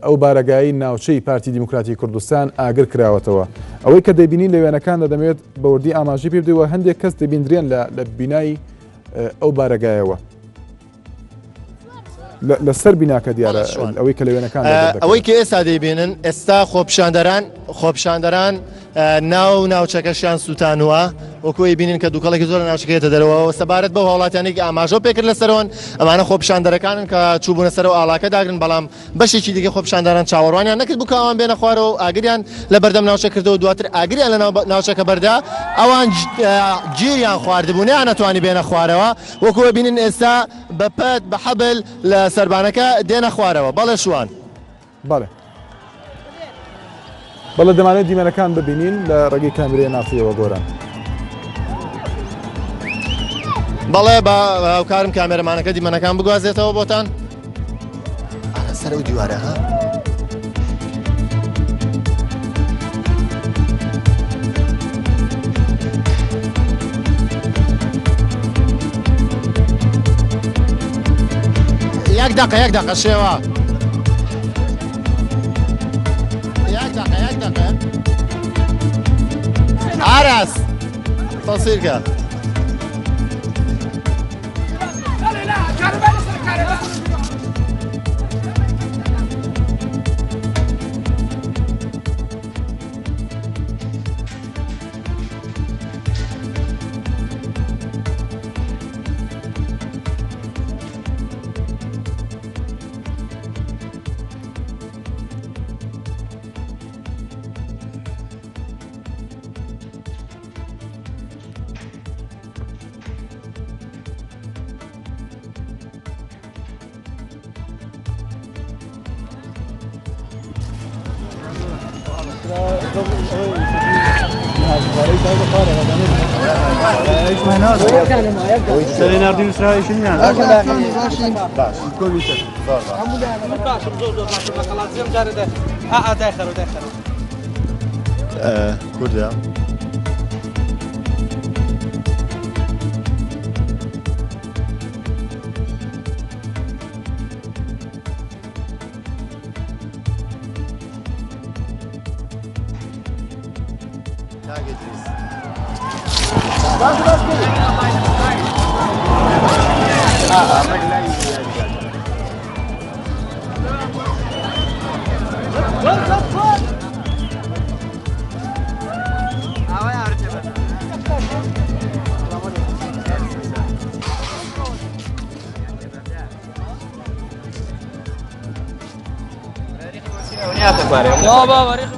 ئەو بارەگایی ناوچەی پارتی دیموکراتی کوردستان ئاگر کراوەتەوە. ئەوەی کە دەبینین لە وێنەکاندا دەمەوێت بەوردی ئاماژەی پێ بدەیەوە هەندێک کەس دەبیندرێن لە بینایی ئەو بارەگایەوە لەسەر بیناکە دیارە ئەوەی کە لە وێنەکان ئەوەی کە ئێستا دەیبێنن ئێستا خۆپشاندەران ناوچەکەشیان سووتانوە وەکوی بینین کە دووکەڵێکی زۆر ناوچەکەیەتە دەرەوە سەبارەت بە هاوڵاتیانێکی ئاماژە پێکرد لەسەرەوەن ئەمانە خۆپشاندەرەکانن کە چوبوونە سەر و ئاڵاکە داگرن بەڵام بەشێکی دیگە خۆپشاندەران چاوەڕوانیان نەکرد بوو کاوان بێنە خوارەوە و ئاگریان لە بەردەم ناوچە کردەوە دواتر ئاگریان لە ناوچەکە بەردا ئەوان گیریان خواردبوونیان نەتوانی بێنە خوارەوە وەکوە بینین ئێستا بە پەت بە حەبل لە سەربانەکە دێنە خوارەوە بەڵێ شوان بەڵێ دەمانێت دیمەنەکان ببینین لە ڕێگەی کامێرەی ناسیەوە گۆران. بەڵێ بە هاوکارم کامێرەمانەکە دیمەنەکان بگوازێتەوە بۆتان سەر ئەو دیوارە ها یەک دقە شێوە یک دقیقه عرس تصویر کرد سەرێناردی نووسراویشن کوردە لا بابا